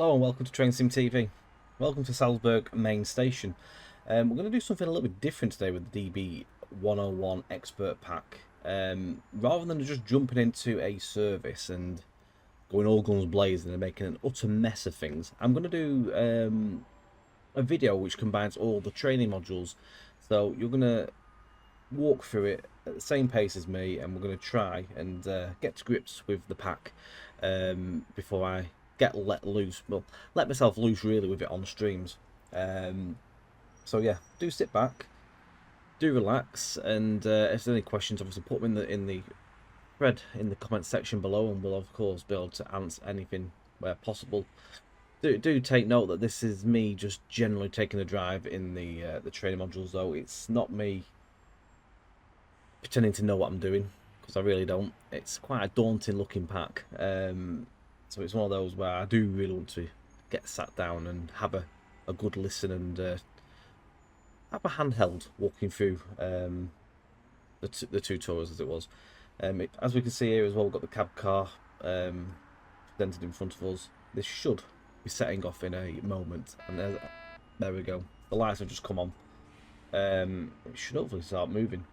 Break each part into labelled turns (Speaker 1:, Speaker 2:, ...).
Speaker 1: Hello and welcome to Train Sim TV. Welcome to Salzburg main station. We're going to do something a little bit different today with the DB101 expert pack. Rather than just jumping into a service and going all guns blazing and making an utter mess of things, I'm going to do a video which combines all the training modules. So you're going to walk through it at the same pace as me, and we're going to try and get to grips with the pack before I let myself loose really with it on streams. So yeah, do sit back, do relax, and if there's any questions, obviously put them in the thread in the comment section below, and we'll of course be able to answer anything where possible. Do take note that this is me just generally taking a drive in the training modules, though. It's not me pretending to know what I'm doing, because I really don't. It's quite a daunting looking pack. So it's one of those where I do really want to get sat down and have a good listen and have a handheld walking through the tutorials as it was. As we can see here as well, we've got the cab car presented in front of us. This should be setting off in a moment, and there we go. The lights have just come on. It should hopefully start moving.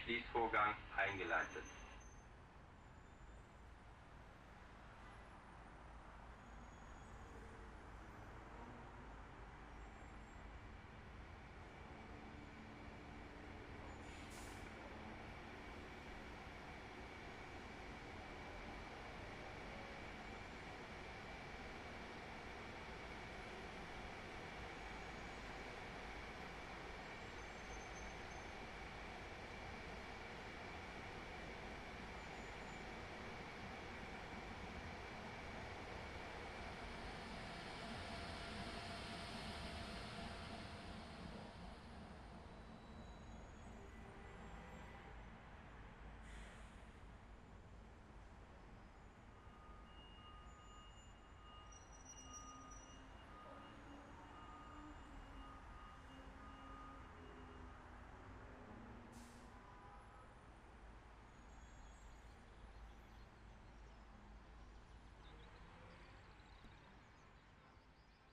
Speaker 2: Schließvorgang eingeleitet.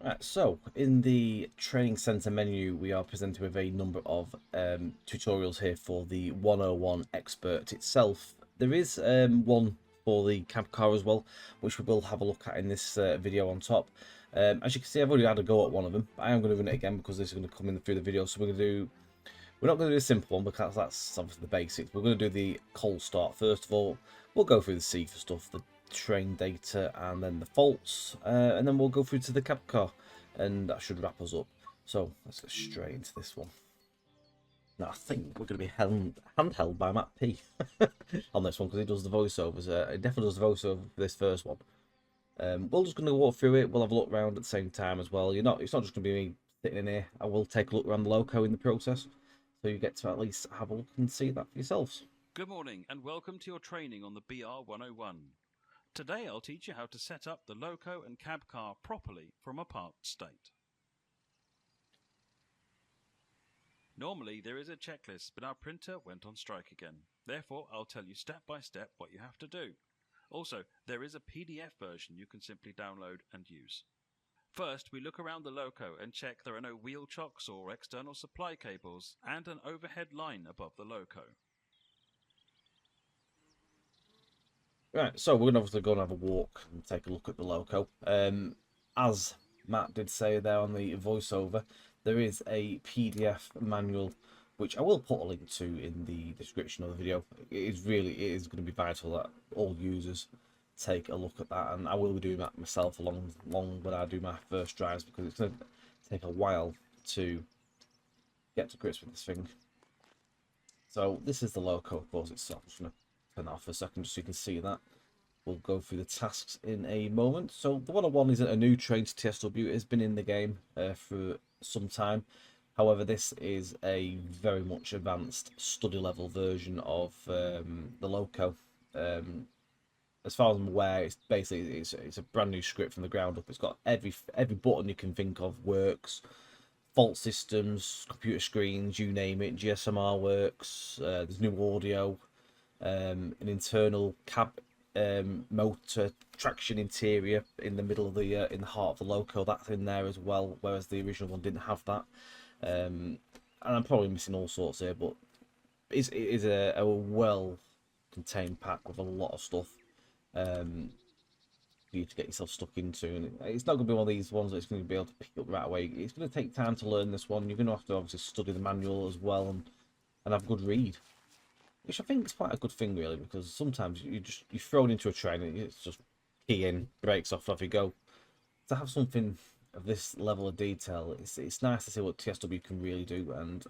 Speaker 1: Right, so in the training center menu, we are presented with a number of tutorials here for the 101 expert itself. There is one for the cab car as well, which we will have a look at in this video on top. As you can see, I've already had a go at one of them. I am going to run it again because this is going to come in through the video. So we're not going to do a simple one because that's obviously the basics. We're going to do the cold start first of all. We'll go through the C for stuff, the train data, and then the faults, and then we'll go through to the cab car, and that should wrap us up. So let's get straight into this one. Now I think we're going to be handheld by Matt P on this one because he does the voiceovers. He definitely does the voiceover for this first one. We're just going to walk through it. We'll have a look around at the same time as well. It's not just going to be me sitting in here. I will take a look around the loco in the process, so you get to at least have a look and see that for yourselves.
Speaker 3: Good morning and welcome to your training on the BR101. Today I'll teach you how to set up the loco and cab car properly from a parked state. Normally there is a checklist, but our printer went on strike again. Therefore I'll tell you step by step what you have to do. Also, there is a PDF version you can simply download and use. First, we look around the loco and check there are no wheel chocks or external supply cables and an overhead line above the loco.
Speaker 1: Right, so we're going to obviously go and have a walk and take a look at the loco. As Matt did say there on the voiceover, there is a PDF manual, which I will put a link to in the description of the video. It is going to be vital that all users take a look at that, and I will be doing that myself along when I do my first drives, because it's going to take a while to get to grips with this thing. So this is the loco, of course, itself. I'm just going to turn that off for a second just so you can see that. We'll go through the tasks in a moment. So the 101 isn't a new train to TSW. It has been in the game for some time. However, this is a very much advanced study level version of the loco. As far as I'm aware, it's basically it's a brand new script from the ground up. It's got every button you can think of works. Fault systems, computer screens, you name it. GSMR works. There's new audio. an internal cab motor traction interior in the middle of the in the heart of the loco. That's in there as well, whereas the original one didn't have that. And I'm probably missing all sorts here, but it is a well contained pack with a lot of stuff for you to get yourself stuck into. And it's not going to be one of these ones that's going to be able to pick up right away. It's going to take time to learn this one. You're going to have to obviously study the manual as well and have a good read, which I think is quite a good thing really, because sometimes you're thrown into a train and it's just key in, brakes off you go. To have something of this level of detail, it's nice to see what TSW can really do, and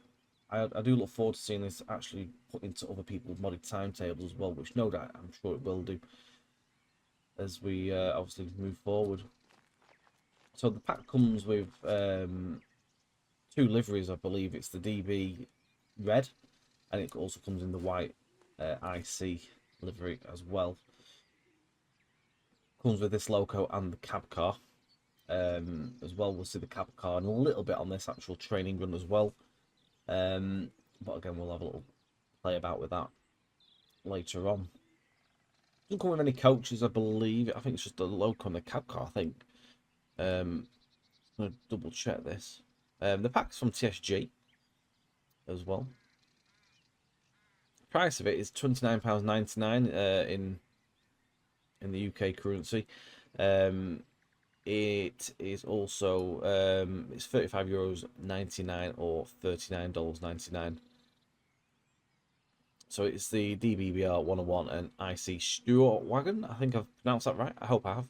Speaker 1: I do look forward to seeing this actually put into other people's modded timetables as well, which no doubt I'm sure it will do as we obviously move forward. So the pack comes with 2 liveries, I believe. It's the DB red, and it also comes in the white IC livery as well. Comes with this loco and the cab car as well. We'll see the cab car and a little bit on this actual training run as well. But again, we'll have a little play about with that later on. Doesn't come with any coaches, I believe. I think it's just the loco and the cab car, I think. I'm going to double check this. The pack's from TSG as well. The price of it is £29.99 in the UK currency. It is also it's €35.99 or $39.99. So it's the DB101 and Steuerwagen. I think I've pronounced that right. I hope I have.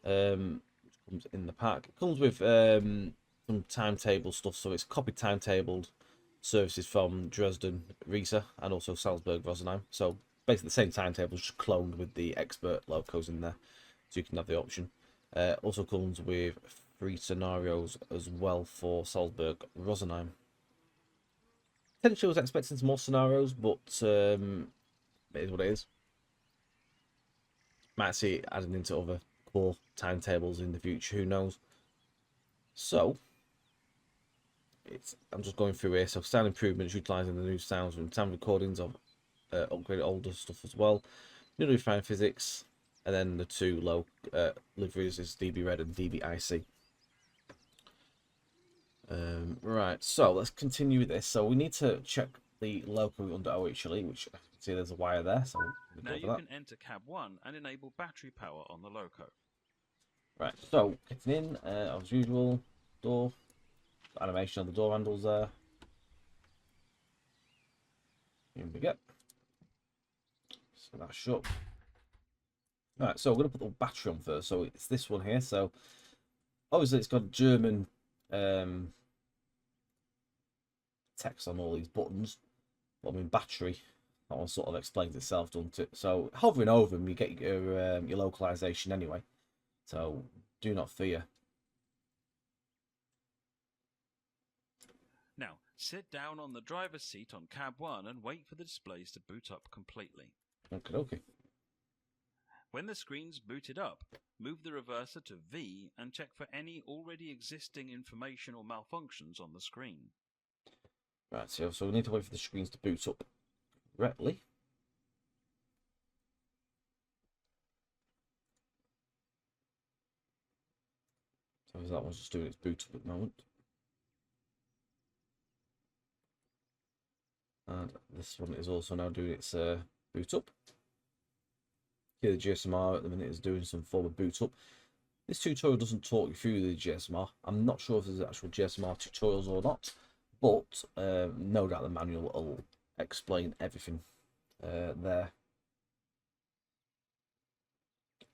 Speaker 1: Which comes in the pack. It comes with some timetable stuff. So it's copied timetabled services from Dresden, Riesa, and also Salzburg, Rosenheim. So basically the same timetables, just cloned with the expert locos in there, so you can have the option. Also comes with 3 scenarios as well for Salzburg, Rosenheim. Potentially was expecting some more scenarios, but it is what it is. Might see it added into other core timetables in the future, who knows. So I'm just going through here. So sound improvements, utilising the new sounds from sound recordings of upgraded older stuff as well. New refined physics, and then the 2 low liveries is DB Red and DB IC. Right, so let's continue with this. So we need to check the loco under OHLE, which I can see there's a wire there. So
Speaker 3: now you can enter cab 1 and enable battery power on the loco.
Speaker 1: Right, so getting in as usual. Door animation on the door handles there. Here we go. So that's shut. Right, so we're going to put the battery on first. So it's this one here. So obviously it's got German text on all these buttons. But I mean battery, that one sort of explains itself, doesn't it? So hovering over them, you get your localization anyway. So do not fear.
Speaker 3: Now, sit down on the driver's seat on cab 1 and wait for the displays to boot up completely.
Speaker 1: Okay.
Speaker 3: When the screen's booted up, move the reverser to V and check for any already existing information or malfunctions on the screen.
Speaker 1: Right, so we need to wait for the screens to boot up correctly. So that one's just doing its boot up at the moment. And this one is also now doing its boot up. Here the GSMR at the minute is doing some form of boot up. This tutorial doesn't talk you through the GSMR. I'm not sure if there's actual GSMR tutorials or not, but no doubt the manual will explain everything there.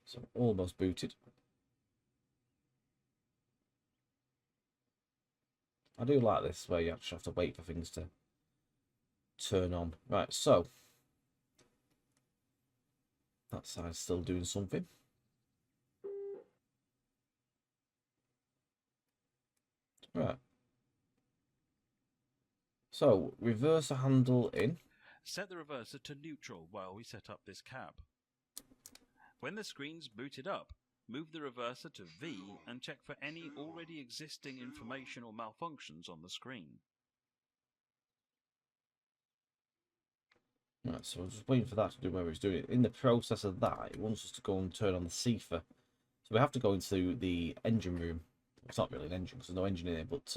Speaker 1: So almost booted. I do like this where you actually have to wait for things to turn on. Right, so that side's still doing something. Right. So reverser handle in.
Speaker 3: Set the reverser to neutral while we set up this cab. When the screen's booted up, move the reverser to V and check for any already existing information or malfunctions on the screen.
Speaker 1: Right, so we're just waiting for that to do whatever it's doing. In the process of that, it wants us to go and turn on the CFA. So we have to go into the engine room. It's not really an engine because there's no engine in it, but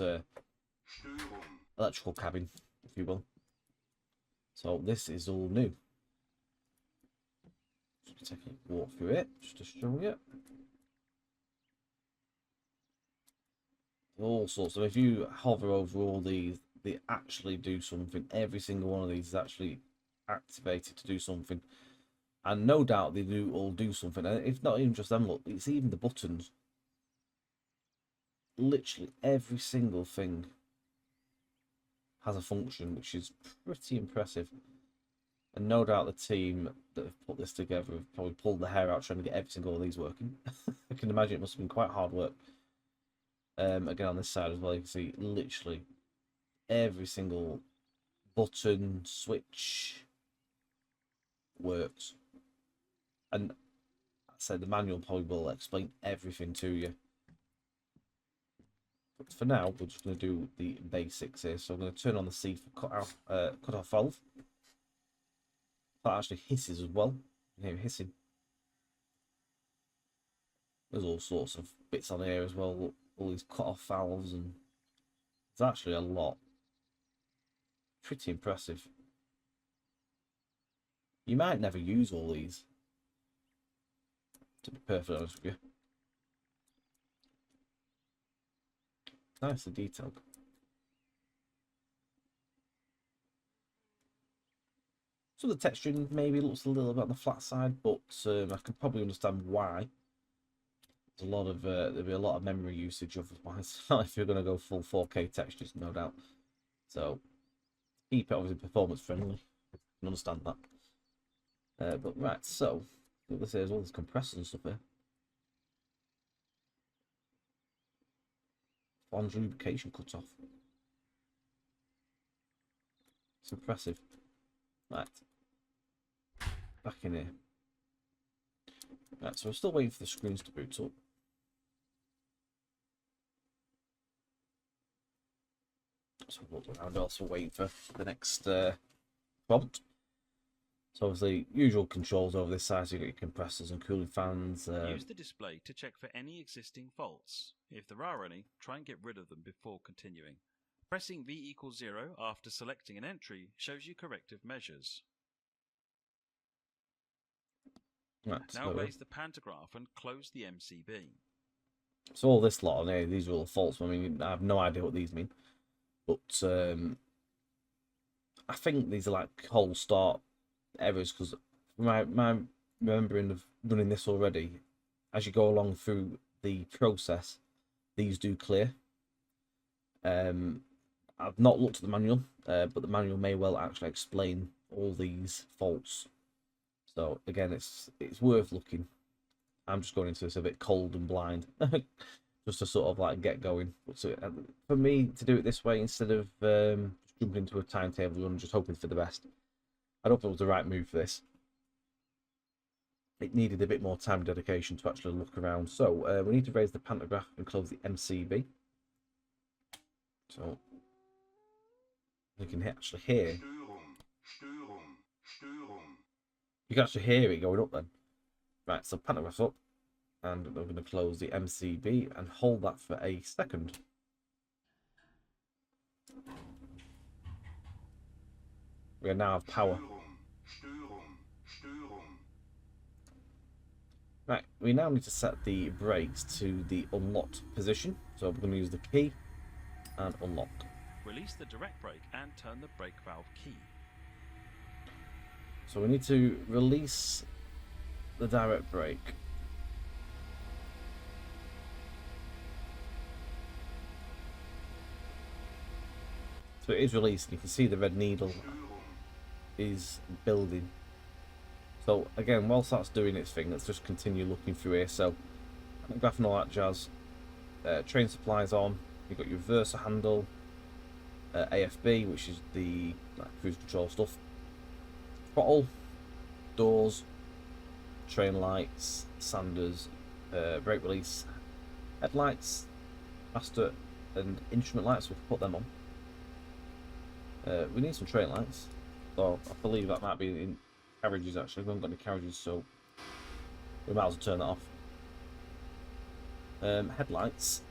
Speaker 1: electrical cabin, if you will. So this is all new. Just take a walk through it, just to show you. All sorts of, if you hover over all these, they actually do something. Every single one of these is actually activated to do something. And no doubt they do all do something. And if not even just them, look, it's even the buttons. Literally every single thing has a function, which is pretty impressive. And no doubt the team that have put this together have probably pulled their hair out trying to get every single one of these working. I can imagine it must have been quite hard work. Again, on this side as well, you can see literally every single button, switch works. And I said the manual probably will explain everything to you. But for now, we're just going to do the basics here. So I'm going to turn on the C for cut off valve. That actually hisses as well. You can hear it hissing. There's all sorts of bits on here as well. All these cut off valves, and there's actually a lot. Pretty impressive. You might never use all these, to be perfectly honest with you. Nicely detailed. So the texturing maybe looks a little bit on the flat side, but I can probably understand why. There's a lot of there'll be a lot of memory usage otherwise if you're going to go full 4K textures, no doubt. So keep it obviously performance friendly. I can understand that. But right, so what this is all this compressors and stuff here. Flange lubrication cut off. It's impressive. Right. Back in here. Right, so we're still waiting for the screens to boot up. So we'll look around, also waiting for the next prompt. So obviously, usual controls over this side, so you got your compressors and cooling fans.
Speaker 3: Use the display to check for any existing faults. If there are any, try and get rid of them before continuing. Pressing V equals 0 after selecting an entry shows you corrective measures.
Speaker 1: Right,
Speaker 3: Now raise the pantograph and close the MCB.
Speaker 1: So all this lot on here, these are all faults. I mean, I have no idea what these mean. But I think these are like whole start errors, because my remembering of running this already, as you go along through the process, these do clear. I've not looked at the manual, but the manual may well actually explain all these faults. So again, it's worth looking. I'm just going into this a bit cold and blind, just to sort of like get going. But so, for me to do it this way instead of jumping into a timetable and just hoping for the best, I don't think it was the right move for this. It needed a bit more time and dedication to actually look around. So we need to raise the pantograph and close the MCB. So you can actually hear. You can actually hear it going up then. Right, so pantograph's up, and we're going to close the MCB and hold that for a second. We now have power. Right, we now need to set the brakes to the unlocked position. So we're going to use the key and unlock.
Speaker 3: Release the direct brake and turn the brake valve key.
Speaker 1: So we need to release the direct brake. So it is released. You can see the red needle is building. So again, whilst that's doing its thing, let's just continue looking through here. So graph and all that jazz. Train supplies on. You've got your reverser handle, AFB, which is the cruise control stuff. Throttle, doors, train lights, sanders, brake release, headlights, master and instrument lights. We'll put them on. We need some train lights. So I believe that might be in carriages actually. We haven't got any carriages, so we might as well turn that off. Headlights.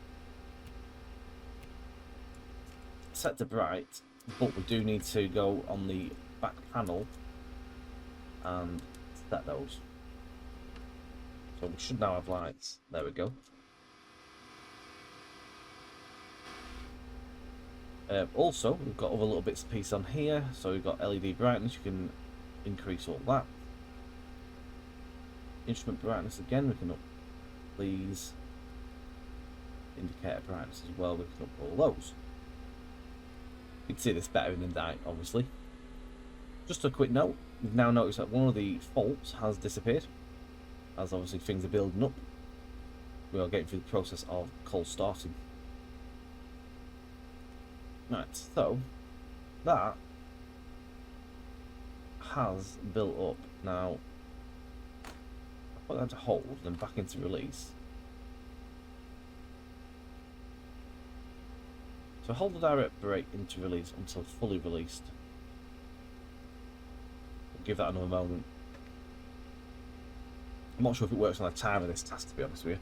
Speaker 1: Set to bright, but we do need to go on the back panel and set those. So we should now have lights. There we go. Also, we've got other little bits and pieces on here. So we've got LED brightness. You can increase all that. Instrument brightness again. We can up these. Indicator brightness as well. We can up all those. You can see this better in the night, obviously. Just a quick note. We've now noticed that one of the faults has disappeared. As obviously things are building up. We are getting through the process of cold starting. Right, so that has built up. Now, I put that to hold and then back into release. So hold the direct brake into release until fully released. We'll give that another moment. I'm not sure if it works on a timer this task, to be honest with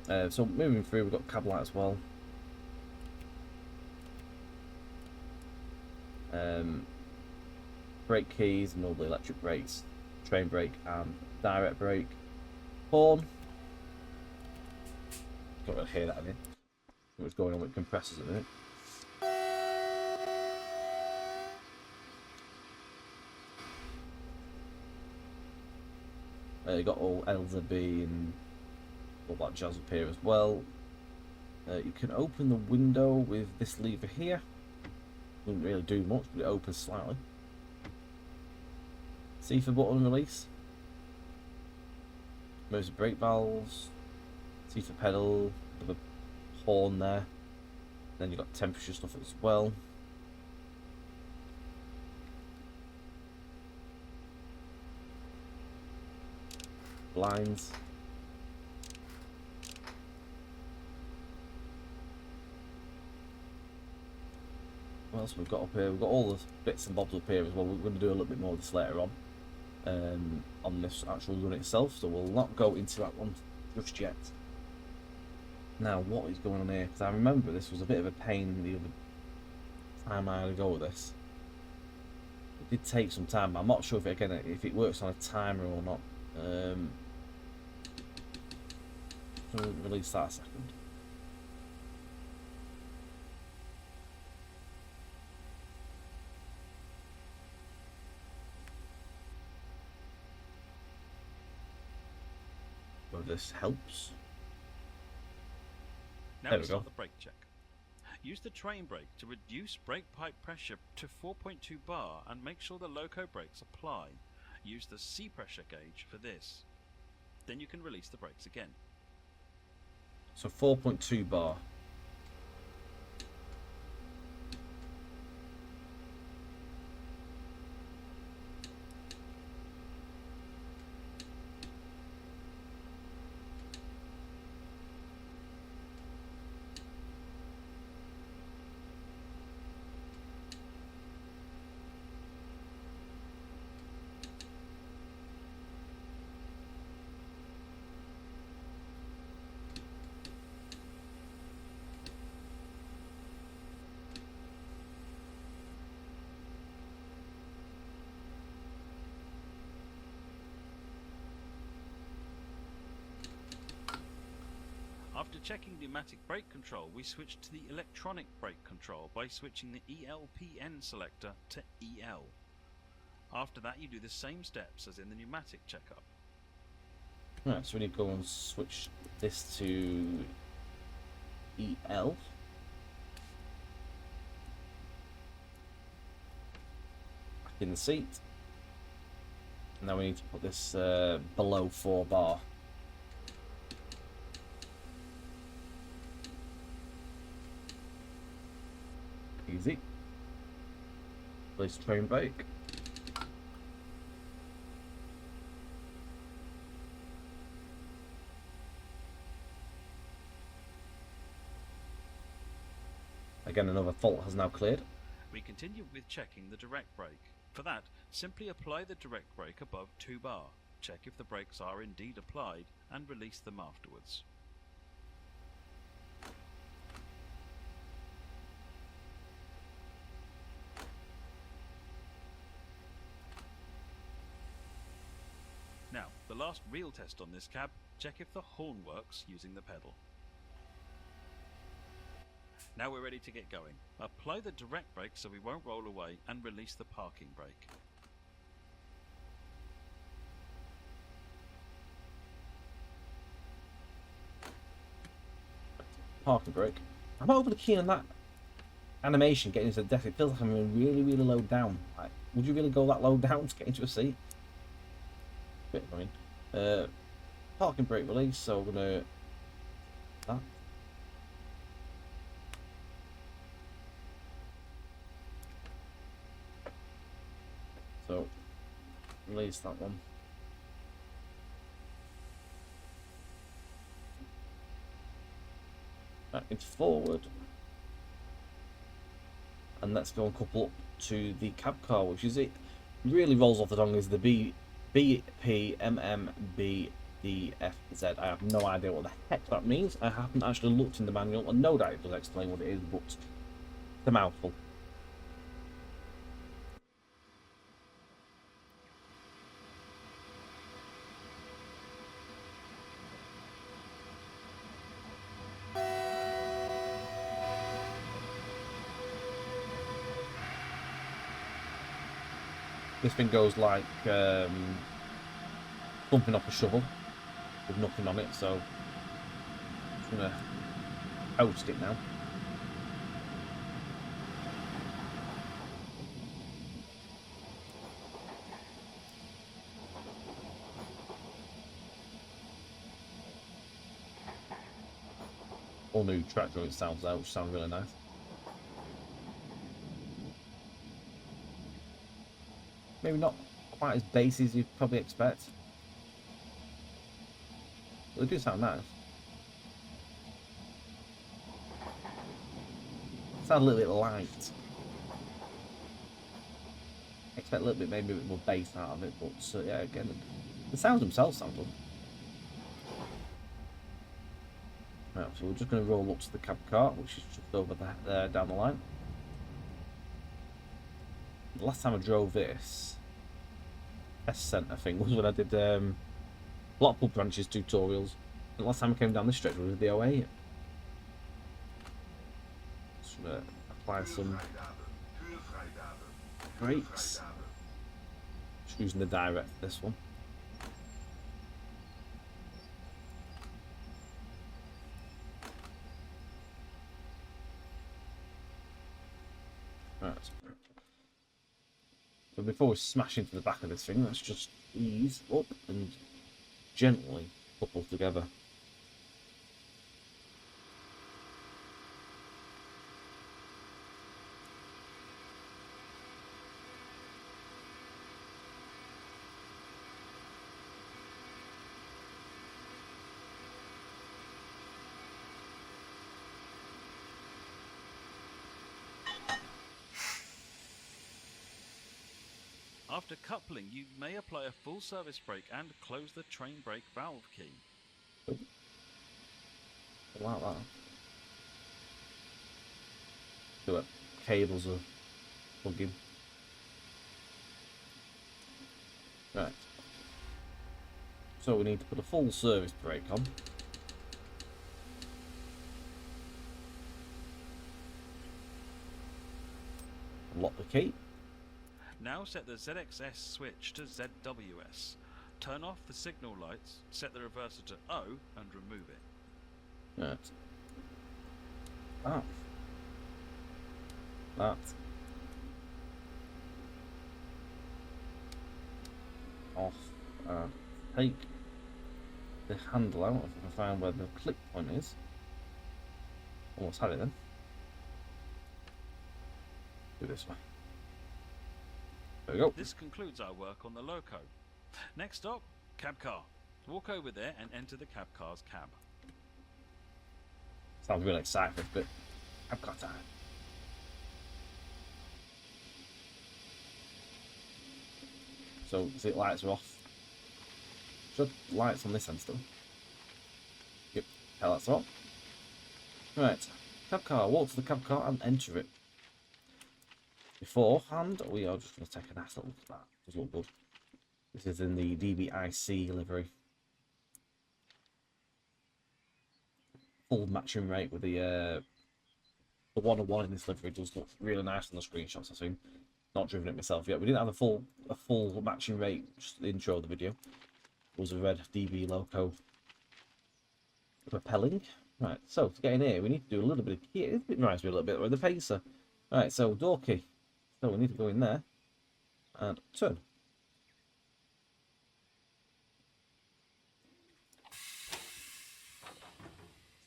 Speaker 1: you. So moving through, we've got cab light as well. Brake keys and all the electric brakes, train brake and direct brake. Horn. Can't really hear that in it. What's going on with compressors at the minute. You got all L's and B and all that jazz up here as well. You can open the window with this lever here. Doesn't really do much, but it opens slightly. C for button release. Moves the brake valves. C for pedal. With a horn there. Then you've got temperature stuff as well. Blinds. What else we've got up here? We've got all the bits and bobs up here as well. We're going to do a little bit more of this later on this actual run itself, so we'll not go into that one just yet. Now, what is going on here? Because I remember this was a bit of a pain the other time I had to go with this. It did take some time, but I'm not sure if it works on a timer or not. So release that a second. Well, this helps.
Speaker 3: Now we start the brake check. Use the train brake to reduce brake pipe pressure to 4.2 bar and make sure the loco brakes apply. Use the C pressure gauge for this. Then you can release the brakes again.
Speaker 1: So 4.2 bar.
Speaker 3: After checking pneumatic brake control, we switch to the electronic brake control by switching the ELPN selector to EL. After that, you do the same steps as in the pneumatic checkup.
Speaker 1: Right, so we need to go and switch this to EL. Back in the seat. Now we need to put this below 4 bar. Easy. Place train brake. Again, another fault has now cleared.
Speaker 3: We continue with checking the direct brake. For that, simply apply the direct brake above 2 bar. Check if the brakes are indeed applied and release them afterwards. Now, the last real test on this cab, check if the horn works using the pedal. Now we're ready to get going. Apply the direct brake so we won't roll away and release the parking brake.
Speaker 1: Parking brake. I'm not overly keen on that animation getting into the deck. It feels like I'm really, really low down. Like, would you really go that low down to get into a seat? Bit annoying. Parking brake release, so we're gonna that. So release that one. Back into forward. And let's go and couple up to the cab car, which is it. Really rolls off the tongue is the BPMMBDFZ. I have no idea what the heck that means. I haven't actually looked in the manual, and no doubt it does explain what it is, but it's a mouthful. This thing goes like bumping off a shovel with nothing on it, so I'm gonna post it now. All new track joint sounds out, which sound really nice. Maybe not quite as bassy as you'd probably expect. But they do sound nice. Sound a little bit light. Expect a little bit, maybe a bit more bass out of it, but yeah, again, the sounds themselves sound good. Right, so we're just going to roll up to the cab car, which is just over there down the line. The last time I drove this test centre thing was when I did Blackpool branches tutorials. The last time I came down this stretch was with the 08. Just gonna apply some brakes. Just using the direct for this one. Right. So before we smash into the back of this thing, let's just ease up and gently couple together.
Speaker 3: After coupling, you may apply a full service brake and close the train brake valve key.
Speaker 1: I like that. So what cables are plugging. Right. So we need to put a full service brake on. Lock the key.
Speaker 3: Now set the ZXS switch to ZWS. Turn off the signal lights, set the reverser to O and remove it.
Speaker 1: Right. That. Off. Take the handle out if I can find where the click point is. Almost had it then. Do this way. There we go.
Speaker 3: This concludes our work on the loco. Next up, cab car. Walk over there and enter the cab car's cab.
Speaker 1: Sounds really exciting, but cab car time. So see, lights are off. Should lights on this end still. Yep, taillights are on. Right, cab car. Walk to the cab car and enter it. Beforehand, we are just going to take a nice little look at that. Does look good. This is in the DBIC livery. Full matching rate with the 101 in this livery does look really nice on the screenshots I've seen. Not driven it myself yet. We didn't have a full matching rate. Just the intro of the video was a red DB loco propelling. Right, so to get in here, we need to do a little bit of key. It reminds me a little bit of the pacer. Right, so door key. So we need to go in there and turn.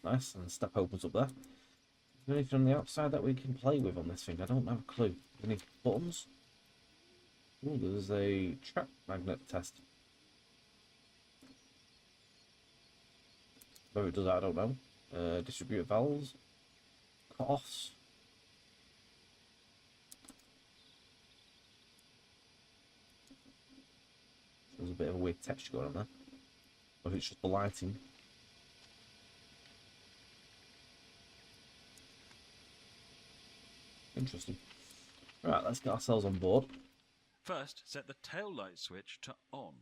Speaker 1: Nice, and the step opens up there. Is there anything on the outside that we can play with on this thing? I don't have a clue. Any buttons? Oh, there's a track magnet test. Whether it does that, I don't know. Distributor valves. Cut-offs. There's a bit of a weird texture going on there. Or if it's just the lighting. Interesting. Right, let's get ourselves on board.
Speaker 3: First, set the tail light switch to on.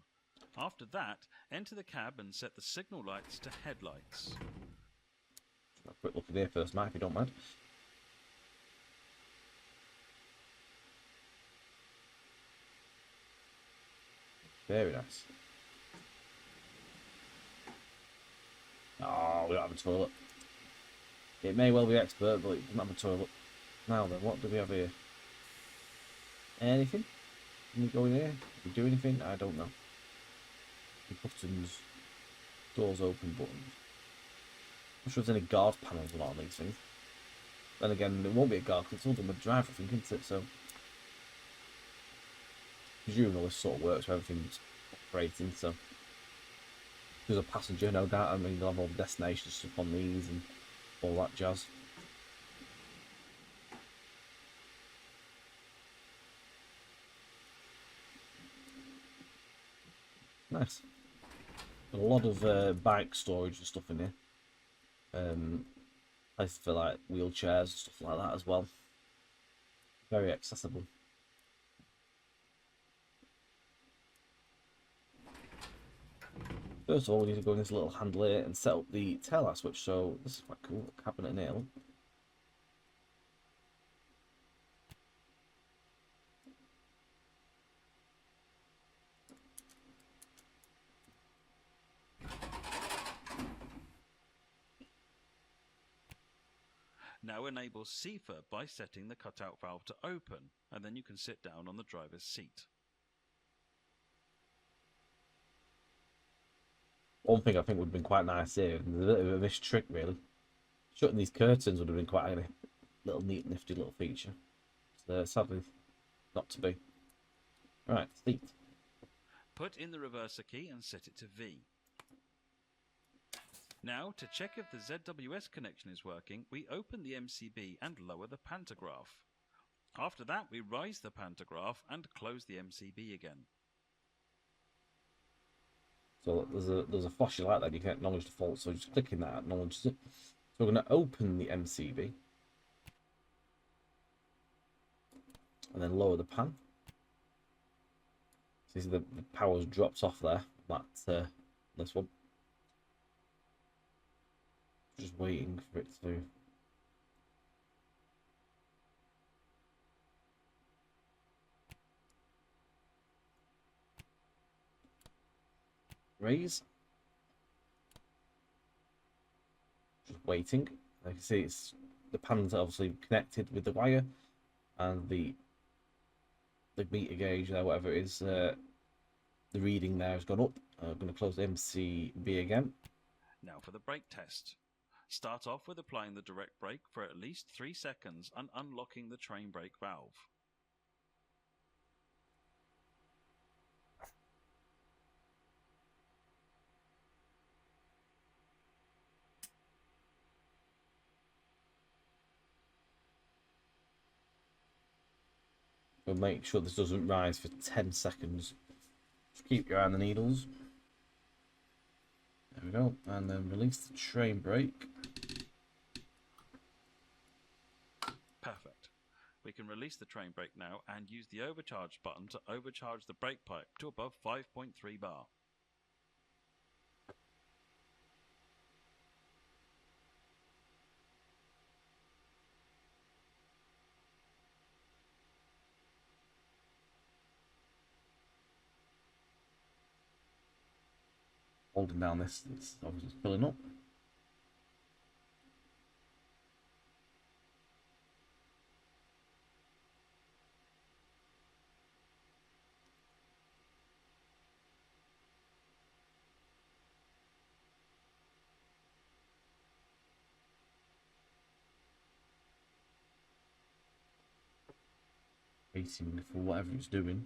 Speaker 3: After that, enter the cab and set the signal lights to headlights.
Speaker 1: Have a quick look in here first, Matt, if you don't mind. Very nice. Oh, we don't have a toilet. It may well be expert, but it doesn't have a toilet. Now then, what do we have here? Anything? Can we go in here? Can we do anything? I don't know. The buttons. Doors open buttons. I'm not sure if there's any guard panels or not on these things. Then again, it won't be a guard because it's all done with drive, I think, isn't it? So, presumably all this sort of works where everything's operating. So, there's a passenger, no doubt. I mean, they'll have all the destination stuff on these and all that jazz. Nice. A lot of bike storage and stuff in here. Places for like wheelchairs and stuff like that as well. Very accessible. First of all, we need to go in this little handle here and set up the tail light switch. So this is quite cool. Cabinet nail.
Speaker 3: Now enable CFA by setting the cutout valve to open, and then you can sit down on the driver's seat.
Speaker 1: One thing I think would have been quite nice here, and a bit of a missed trick really. Shutting these curtains would have been quite a little neat, nifty little feature. So, sadly, not to be. Right, seat.
Speaker 3: Put in the reverser key and set it to V. Now, to check if the ZWS connection is working, we open the MCB and lower the pantograph. After that, we rise the pantograph and close the MCB again.
Speaker 1: So there's a flashing light that you can acknowledge the fault, so just clicking that acknowledges it. So we're going to open the MCB. And then lower the pan. So you see the power's dropped off there. This one. Just waiting for it to raise. Just waiting. Like you see, it's the pan's obviously connected with the wire, and the meter gauge there, whatever it is, the reading there has gone up. I'm going to close the MCB again.
Speaker 3: Now for the brake test. Start off with applying the direct brake for at least 3 seconds and unlocking the train brake valve.
Speaker 1: We'll make sure this doesn't rise for 10 seconds Keep your eye on the needles. There we go. And then release the train brake.
Speaker 3: Perfect. We can release the train brake now and use the overcharge button to overcharge the brake pipe to above 5.3 bar.
Speaker 1: Holding down this, it's obviously filling up. Waiting for whatever it's doing.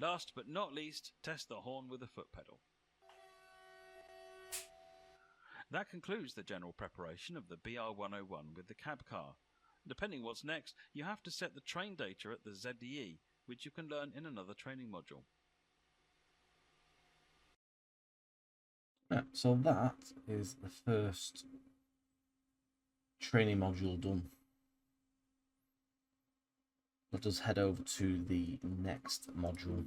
Speaker 3: Last but not least, test the horn with the foot pedal. That concludes the general preparation of the BR101 with the cab car. Depending what's next, you have to set the train data at the ZDE, which you can learn in another training module.
Speaker 1: Yeah, so that is the first training module done. Let us head over to the next module.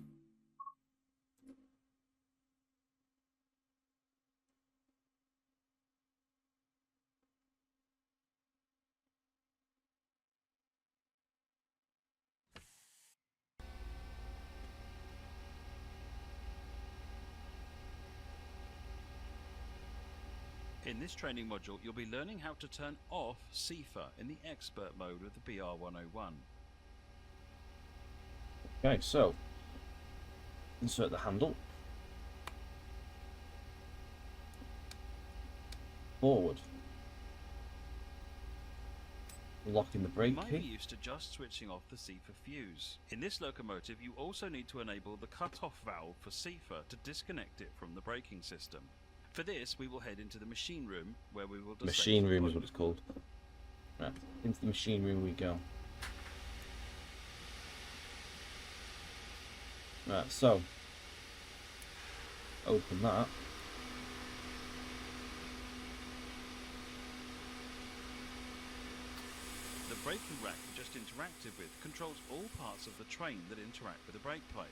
Speaker 3: In this training module, you'll be learning how to turn off CIFA in the expert mode of the BR101.
Speaker 1: Okay, so insert the handle. Forward. Locking the
Speaker 3: You
Speaker 1: brake
Speaker 3: might be
Speaker 1: key.
Speaker 3: used to just switching off the CIFA fuse. In this locomotive, you also need to enable the cut-off valve for CIFA to disconnect it from the braking system. For this, we will head into the machine room, where we will disable
Speaker 1: Machine room
Speaker 3: the
Speaker 1: is what it's called. Right, into the machine room we go. Right, so open that.
Speaker 3: The braking rack you just interacted with controls all parts of the train that interact with the brake pipe.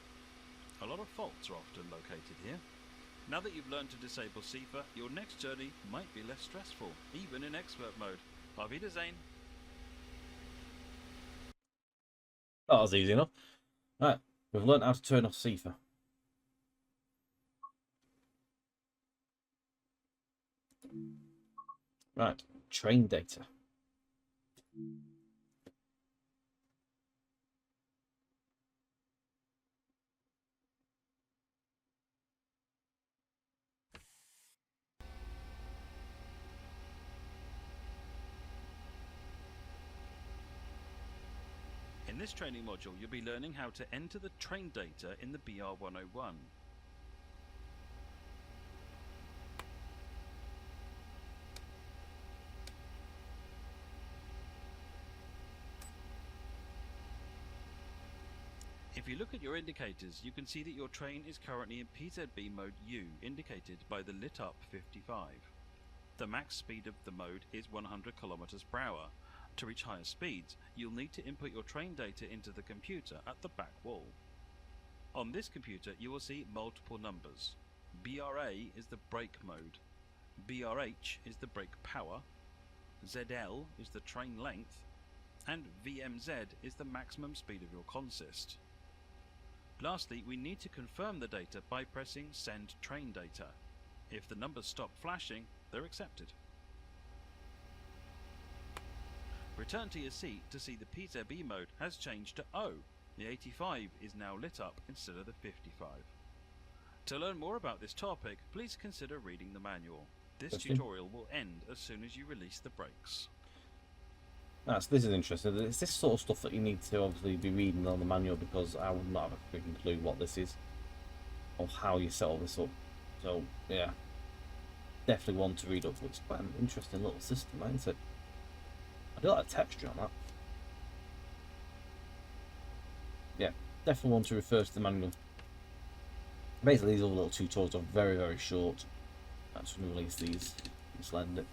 Speaker 3: A lot of faults are often located here. Now that you've learned to disable CIFA, your next journey might be less stressful, even in expert mode. Auf Wiedersehen!
Speaker 1: That was easy enough. Right, we've learned how to turn off CIFA. Right, train data.
Speaker 3: In this training module, you'll be learning how to enter the train data in the BR101. If you look at your indicators, you can see that your train is currently in PZB mode U, indicated by the lit up 55. The max speed of the mode is 100 km per hour. To reach higher speeds, you'll need to input your train data into the computer at the back wall. On this computer, you will see multiple numbers. BRA is the brake mode, BRH is the brake power, ZL is the train length, and VMZ is the maximum speed of your consist. Lastly, we need to confirm the data by pressing Send Train Data. If the numbers stop flashing, they're accepted. Return to your seat to see the PZB mode has changed to O. The 85 is now lit up instead of the 55. To learn more about this topic, please consider reading the manual. This tutorial will end as soon as you release the brakes.
Speaker 1: This is interesting. It's this sort of stuff that you need to obviously be reading on the manual, because I would not have a freaking clue what this is. of how you set all this up. So yeah, definitely one to read up. It's quite an interesting little system, isn't it? I do like the texture on that. Yeah, definitely one to refer to the manual. Basically, these other little tutorials are very, very short. That's when we release these. Just lend it.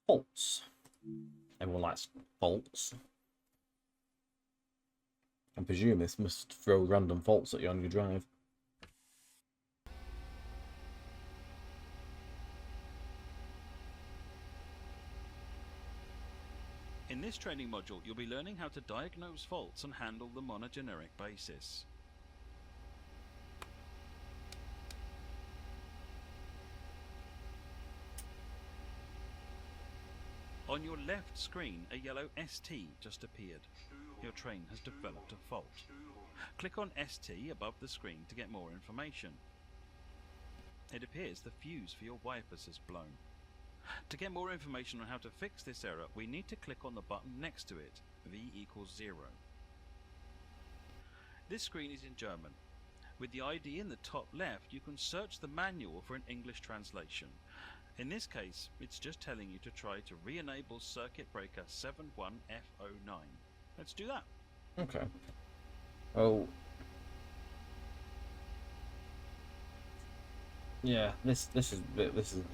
Speaker 1: Faults. Everyone likes faults. I presume this must throw random faults at you on your drive.
Speaker 3: In this training module, you'll be learning how to diagnose faults and handle them on a generic basis. On your left screen, a yellow ST just appeared. Your train has developed a fault. Click on ST above the screen to get more information. It appears the fuse for your wipers has blown. To get more information on how to fix this error, we need to click on the button next to it, V equals 0. This screen is in German. With the ID in the top left, you can search the manual for an English translation. In this case, it's just telling you to try to re-enable circuit breaker 71F09. Let's do that.
Speaker 1: Okay. Oh. Yeah, this is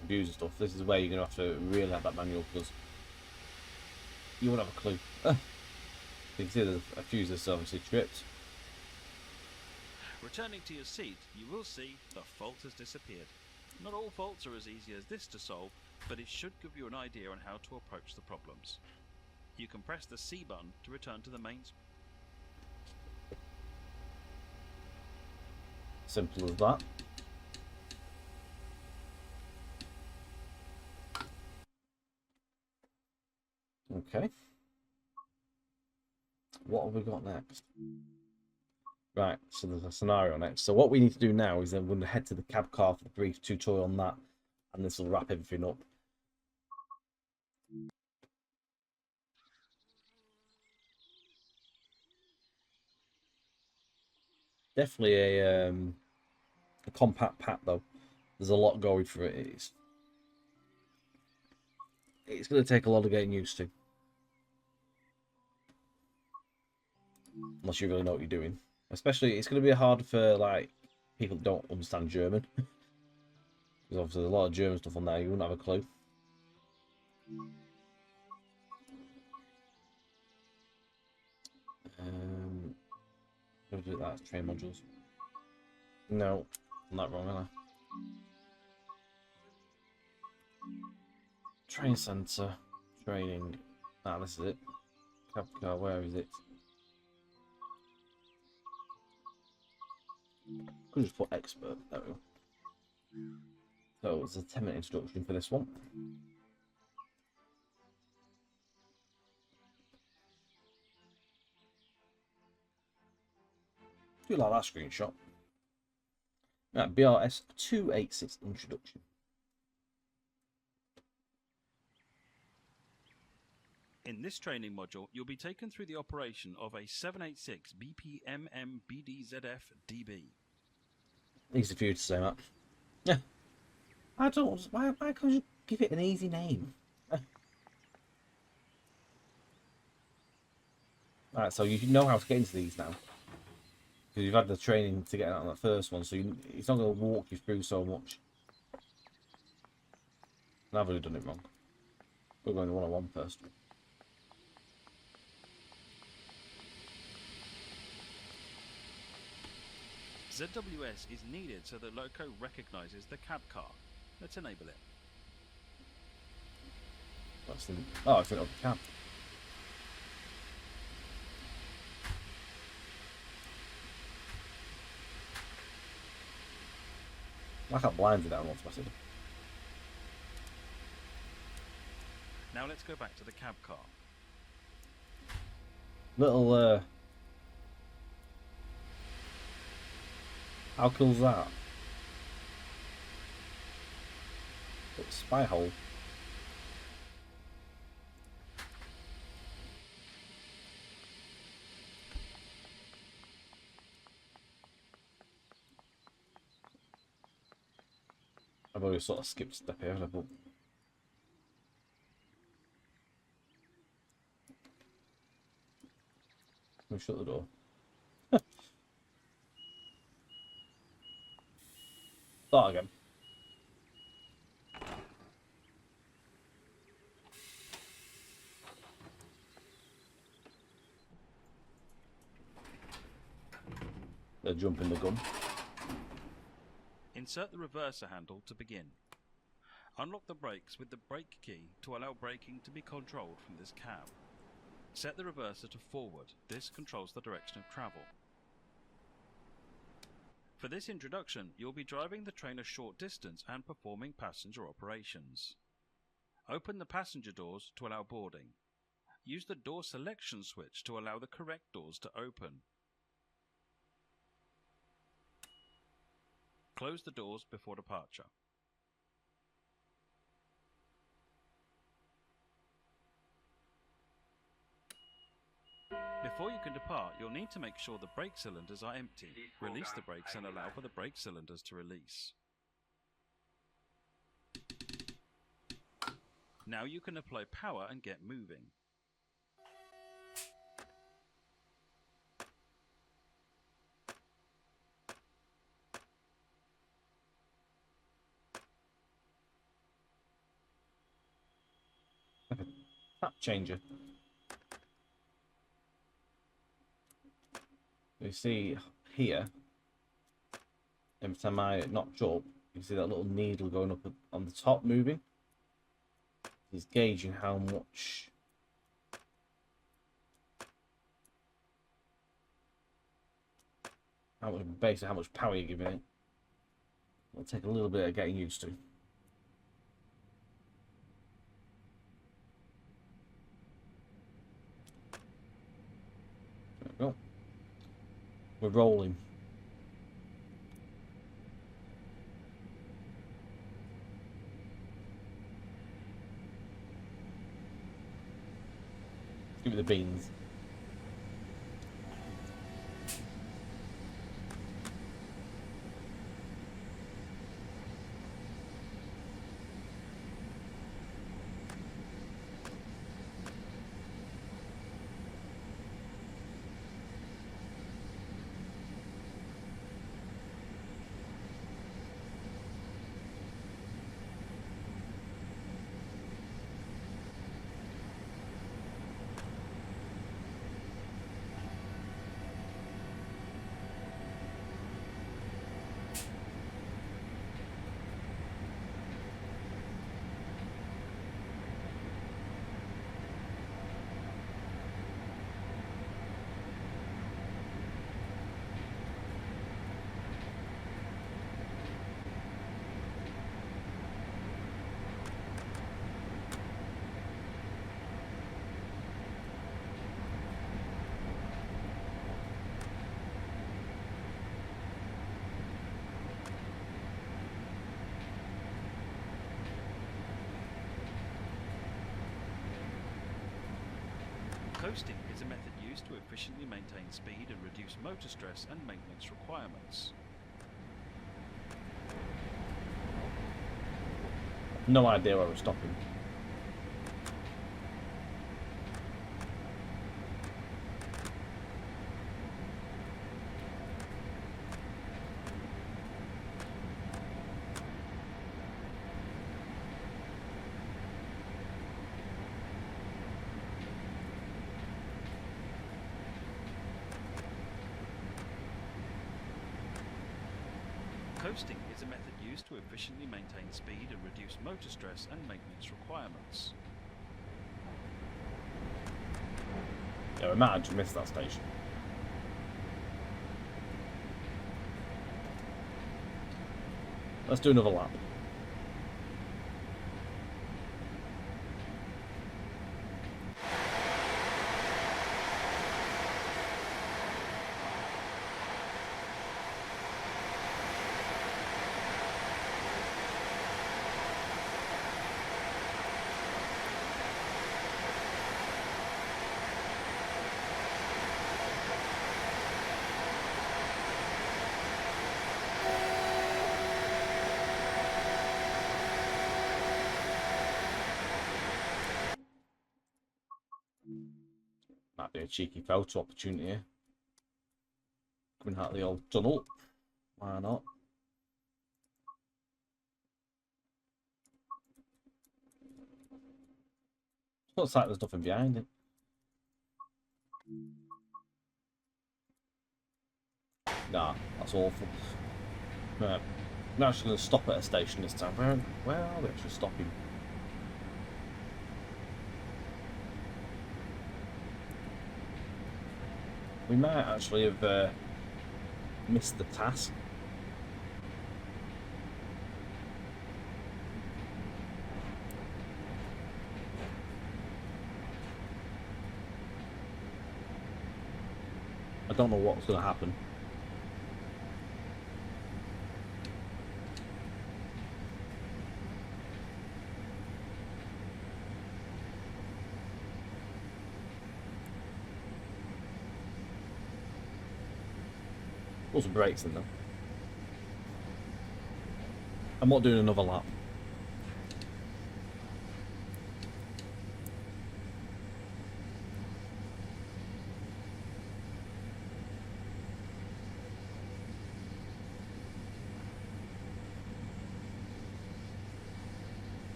Speaker 1: confusing stuff. This is where you're gonna have to really have that manual, because you won't have a clue. You can see there's a fuse that's obviously tripped.
Speaker 3: Returning to your seat, you will see the fault has disappeared. Not all faults are as easy as this to solve, but it should give you an idea on how to approach the problems. You can press the C button to return to the main screen.
Speaker 1: Simple as that. Okay. What have we got next? Right, so there's a scenario next. So what we need to do now is then we're going to head to the cab car for a brief tutorial on that, and this will wrap everything up. Definitely a compact pack though. There's a lot going for it. It's going to take a lot of getting used to, unless you really know what you're doing. Especially, it's going to be hard for like people that don't understand German, because obviously there's a lot of German stuff on there. You wouldn't have a clue. Do that. Train modules. No, I'm not wrong, am I? Train center, training. Ah, this is it. Cab car, where is it? Could just put expert. There we go. So it's a 10-minute introduction for this one. Do like that screenshot. Right, BRS 286 introduction.
Speaker 3: In this training module, you'll be taken through the operation of a 786 BPMM BDZF DB.
Speaker 1: Easy for you to say that. Yeah. I don't. Why can't you give it an easy name? Alright, so you know how to get into these now, because you've had the training to get out on that first one, so it's not going to walk you through so much. And I've already done it wrong. We're going to 101 first.
Speaker 3: ZWS is needed so that Loco recognizes the cab car. Let's enable it.
Speaker 1: That's the... Oh, I think of the cab. I can't blind it out automatically.
Speaker 3: Now let's go back to the cab car.
Speaker 1: Little, how cool is that? Little spy hole. I've already sort of skipped a step here, haven't I? But let me shut the door. Start again. They're jumping the gun.
Speaker 3: Insert the reverser handle to begin. Unlock the brakes with the brake key to allow braking to be controlled from this cab. Set the reverser to forward. This controls the direction of travel. For this introduction, you'll be driving the train a short distance and performing passenger operations. Open the passenger doors to allow boarding. Use the door selection switch to allow the correct doors to open. Close the doors before departure. Before you can depart, you'll need to make sure the brake cylinders are empty. Release the brakes and allow for the brake cylinders to release. Now you can apply power and get moving.
Speaker 1: Tap changer. You see here, every time I notch up, you see that little needle going up on the top moving. He's gauging how much basically how much power you're giving it. It'll take a little bit of getting used to. There we go. We're rolling. Give me the beans.
Speaker 3: Coasting is a method used to efficiently maintain speed and reduce motor stress and maintenance requirements.
Speaker 1: No idea where we're stopping.
Speaker 3: Coasting is a method used to efficiently maintain speed and reduce motor stress and maintenance requirements.
Speaker 1: Yeah, we might have missed that station. Let's do another lap. Might be a cheeky photo opportunity here. Coming out of the old tunnel. Why not? Looks like there's nothing behind it. Nah, that's awful. Right. We're actually going to stop at a station this time. Where are we actually stopping? We might actually have missed the task. I don't know what's going to happen. Put some brakes in them. I'm not doing another lap.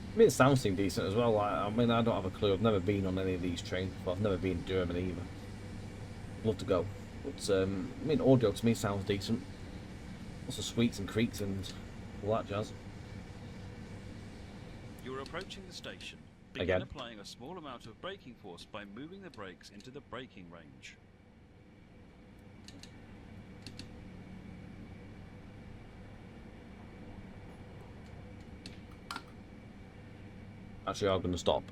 Speaker 1: I mean, it sounds seem decent as well. Like, I mean, I don't have a clue. I've never been on any of these trains. Well, I've never been to Germany either. Love to go. But, I mean, audio to me sounds decent. Lots of squeaks and creaks and all that jazz.
Speaker 3: You're approaching the station. Begin
Speaker 1: Again.
Speaker 3: applying a small amount of braking force by moving the brakes into the braking range.
Speaker 1: Actually, I'm going to stop.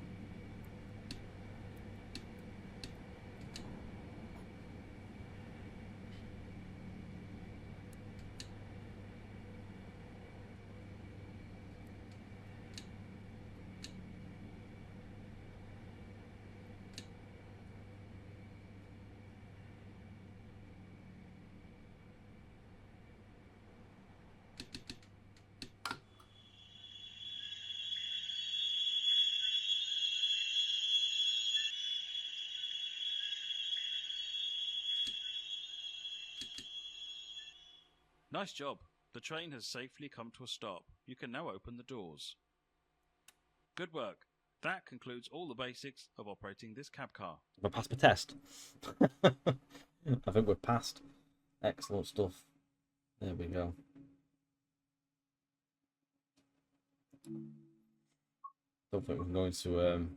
Speaker 3: Nice job. The train has safely come to a stop. You can now open the doors. Good work. That concludes all the basics of operating this cab car.
Speaker 1: Have I passed my test? I think we're passed. Excellent stuff. There we go. Don't think we can go into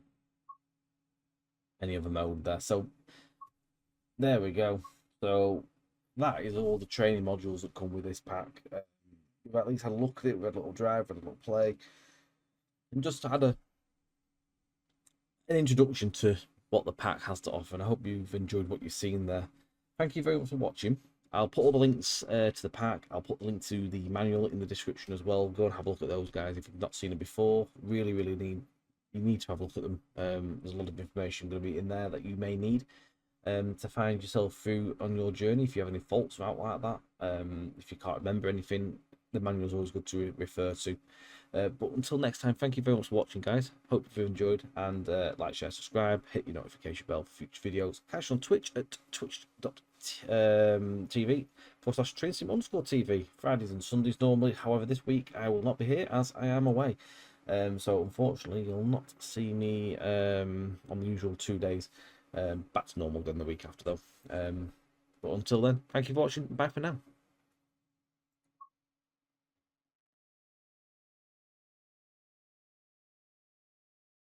Speaker 1: any other mode there. So there we go. So that is all the training modules that come with this pack. We've at least had a look at it. We've had a little drive, had a little play, and just had an introduction to what the pack has to offer. And I hope you've enjoyed what you've seen there. Thank you very much for watching. I'll put all the links to the pack. I'll put the link to the manual in the description as well. Go and have a look at those guys if you've not seen them before. Really need to have a look at them. There's a lot of information going to be in there that you may need to find yourself through on your journey. If you have any faults or out like that, if you can't remember anything, the manual is always good to refer to. But until next time, thank you very much for watching, guys. Hope you've enjoyed, and like, share, subscribe, hit your notification bell for future videos. Catch on Twitch at twitch.tv/trainsim_TV, Fridays and Sundays normally. However, this week I will not be here as I am away. So unfortunately, you'll not see me on the usual 2 days. Back to normal then the week after, though. But until then, thank you for watching. Bye for now.